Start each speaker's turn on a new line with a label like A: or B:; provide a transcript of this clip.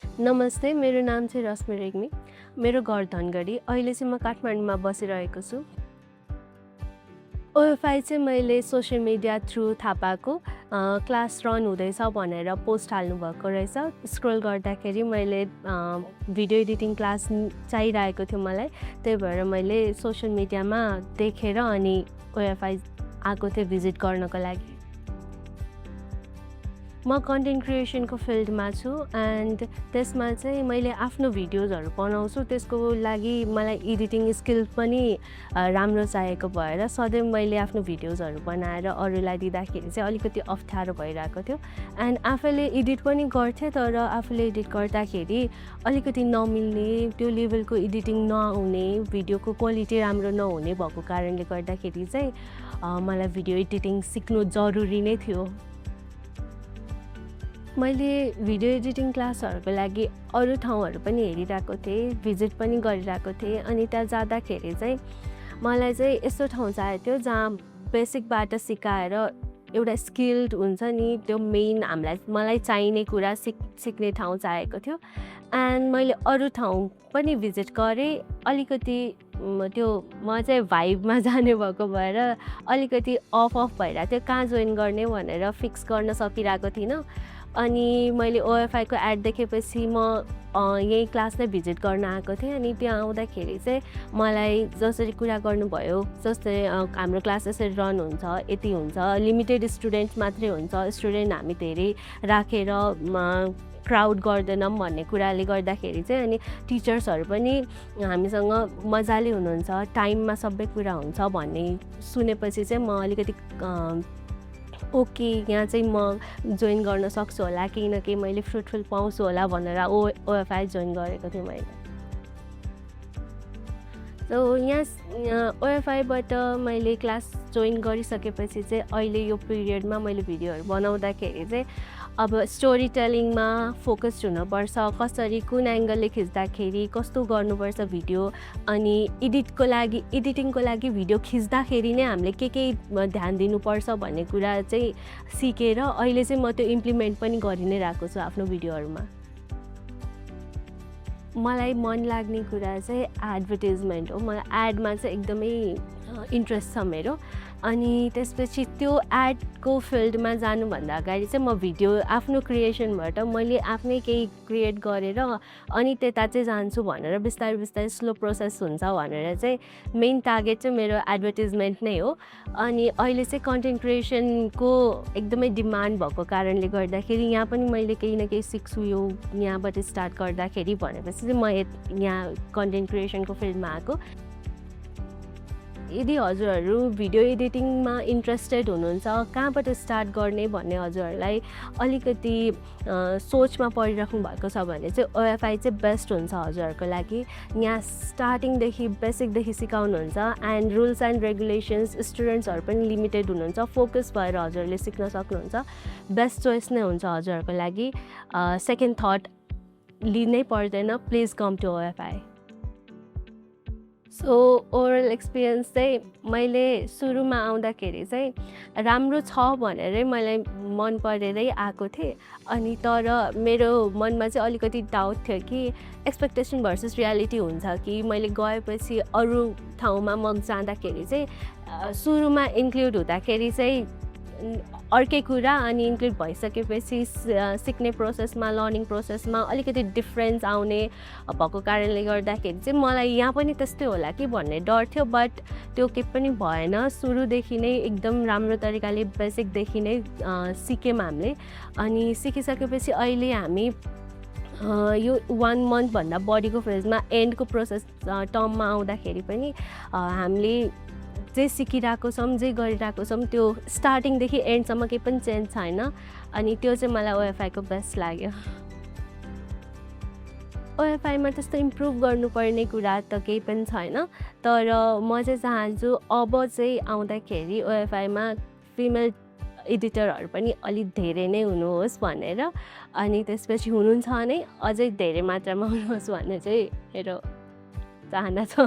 A: नमस्ते, मेरो नाम चाहिँ रश्मि रेग्मी। मेरो घर धनगढी। अहिले चाहिँ म काठमाडौँमा बसिरहेको छु। ओएफआई चाहिँ मैले सोसियल मिडिया थ्रु थाहा पाएको। क्लास रन हुँदैछ भनेर पोस्ट हाल्नुभएको रहेछ। स्क्रोल गर्दाखेरि मैले भिडियो एडिटिङ क्लास चाहिरहेको थियो मलाई। त्यही भएर मैले सोसियल मिडियामा देखेर अनि ओएफआई आएको थिएँ भिजिट गर्नको लागि। म कन्टेन्ट क्रिएसनको फिल्डमा छु एन्ड त्यसमा चाहिँ मैले आफ्नो भिडियोजहरू बनाउँछु। त्यसको लागि मलाई एडिटिङ स्किल पनि राम्रो चाहिएको भएर सधैँ मैले आफ्नो भिडियोजहरू बनाएर अरूलाई दिँदाखेरि चाहिँ अलिकति अप्ठ्यारो भइरहेको थियो। एन्ड आफैले एडिट पनि गर्थेँ, तर आफूले एडिट गर्दाखेरि अलिकति नमिल्ने, त्यो लेभलको एडिटिङ नहुने, भिडियोको क्वालिटी राम्रो नहुने भएको कारणले गर्दाखेरि चाहिँ मलाई भिडियो एडिटिङ सिक्नु जरुरी नै थियो। मैले भिडियो एडिटिङ क्लासहरूको लागि अरू ठाउँहरू पनि हेरिरहेको थिएँ, भिजिट पनि गरिरहेको थिएँ। अनि त्यहाँ जाँदाखेरि चाहिँ मलाई चाहिँ यस्तो ठाउँ चाहिएको थियो जहाँ बेसिकबाट सिकाएर एउटा स्किल्ड हुन्छ नि, त्यो मेन मलाई चाहिने कुरा सिक्ने ठाउँ चाहिएको थियो। एन्ड मैले अरू ठाउँ पनि भिजिट गरेँ। अलिकति त्यो म चाहिँ भाइबमा जाने भएको भएर अलिकति अफ भइरहेको थियो। कहाँ जोइन गर्ने भनेर फिक्स गर्न सकिरहेको थिइनँ। अनि मैले ओएफआईको एड देखेपछि म यही क्लासलाई भिजिट गर्न आएको थिएँ। अनि त्यहाँ आउँदाखेरि चाहिँ मलाई जसरी कुरा गर्नुभयो, जस्तै हाम्रो क्लास यसरी रन हुन्छ, यति हुन्छ, लिमिटेड स्टुडेन्ट मात्रै हुन्छ, स्टुडेन्ट हामी धेरै राखेर क्राउड गर्दैनौँ भन्ने कुराले गर्दाखेरि चाहिँ अनि टिचर्सहरू पनि हामीसँग मजाले हुनुहुन्छ, टाइममा सबै कुरा हुन्छ भन्ने सुनेपछि चाहिँ म अलिकति ओके, यहाँ चाहिँ म जोइन गर्न सक्छु होला, केही न केही मैले फ्रुटफुल पाउँछु होला भनेर ओएफआई जोइन गरेको थिएँ मैले। सो यहाँ ओएफआईबाट मैले क्लास जोइन गरिसकेपछि चाहिँ अहिले यो पिरियडमा मैले भिडियोहरू बनाउँदाखेरि चाहिँ अब स्टोरी टेलिङमा फोकस्ड हुनुपर्छ, कसरी कुन एङ्गलले खिच्दाखेरि कस्तो गर्नुपर्छ भिडियो, अनि एडिटिङको लागि भिडियो खिच्दाखेरि नै हामीले के ध्यान दिनुपर्छ भन्ने कुरा चाहिँ सिकेर अहिले चाहिँ म त्यो इम्प्लिमेन्ट पनि गरि नै रहेको छु आफ्नो भिडियोहरूमा। मलाई मन लाग्ने कुरा चाहिँ एडभर्टिजमेन्ट हो। मलाई एडमा चाहिँ एकदमै इन्ट्रेस्ट छ मेरो। अनि त्यसपछि त्यो एडको फिल्डमा जानुभन्दा अगाडि चाहिँ म भिडियो आफ्नो क्रिएसनबाट मैले आफ्नै केही क्रिएट गरेर अनि त्यता चाहिँ जान्छु भनेर बिस्तारै स्लो प्रोसेस हुन्छ भनेर चाहिँ मेन टार्गेट चाहिँ मेरो एडभर्टिजमेन्ट नै हो। अनि अहिले चाहिँ कन्टेन्ट क्रिएसनको एकदमै डिमान्ड भएको कारणले गर्दाखेरि यहाँ पनि मैले केही न केही सिक्छु, यो यहाँबाट स्टार्ट गर्दाखेरि भनेपछि चाहिँ म यहाँ कन्टेन्ट क्रिएसनको फिल्डमा आएको। यदि हजुरहरू भिडियो एडिटिङमा इन्ट्रेस्टेड हुनुहुन्छ, कहाँबाट स्टार्ट गर्ने भन्ने हजुरहरूलाई अलिकति सोचमा परिराख्नु भएको छ भने चाहिँ ओएफआई चाहिँ बेस्ट हुन्छ हजुरहरूको लागि। यहाँ स्टार्टिङदेखि बेसिकदेखि सिकाउनुहुन्छ एन्ड रुल्स एन्ड रेगुलेसन्स, स्टुडेन्ट्सहरू पनि लिमिटेड हुनुहुन्छ, फोकस भएर हजुरहरूले सिक्न सक्नुहुन्छ। बेस्ट चोइस नै हुन्छ हजुरहरूको लागि। सेकेन्ड थट लिनै पर्दैन, please come to OFI. So overall experience चाहिँ मैले सुरुमा आउँदाखेरि चाहिँ राम्रो छ भनेरै मलाई मन परेरै आएको थिएँ। अनि तर मेरो मनमा चाहिँ अलिकति डाउट थियो कि एक्सपेक्टेसन भर्सेस रियालिटी हुन्छ कि मैले गएपछि अरू ठाउँमा म जाँदाखेरि चाहिँ सुरुमा इन्क्लुड हुँदाखेरि चाहिँ अर्कै कुरा, अनि इन्क्लुड भइसकेपछि सिक्ने प्रोसेसमा, लर्निङ प्रोसेसमा अलिकति डिफ्रेन्स आउने भएको कारणले गर्दाखेरि चाहिँ मलाई यहाँ पनि त्यस्तै होला कि भन्ने डर थियो। बट त्यो केही पनि भएन। सुरुदेखि नै एकदम राम्रो तरिकाले बेसिकदेखि नै सिक्यौँ हामीले। अनि सिकिसकेपछि अहिले हामी यो 1 मन्थभन्दा बढीको फेजमा एन्डको प्रोसेस टर्ममा आउँदाखेरि पनि हामीले जे सिकिरहेको छौँ, जे गरिरहेको छौँ, त्यो स्टार्टिङदेखि एन्डसम्म केही पनि चेन्ज छैन। अनि त्यो चाहिँ मलाई ओएफआईको बेस्ट लाग्यो। ओएफआईमा त्यस्तो इम्प्रुभ गर्नुपर्ने कुरा त केही पनि छैन, तर म चाहिँ चाहन्छु अब चाहिँ आउँदाखेरि ओएफआईमा फिमेल एडिटरहरू पनि अलिक धेरै नै हुनुहोस् भनेर। अनि त्यसपछि हुनुहुन्छ नै अझै धेरै मात्रामा हुनुहोस् भन्ने चाहिँ मेरो चाहना छ।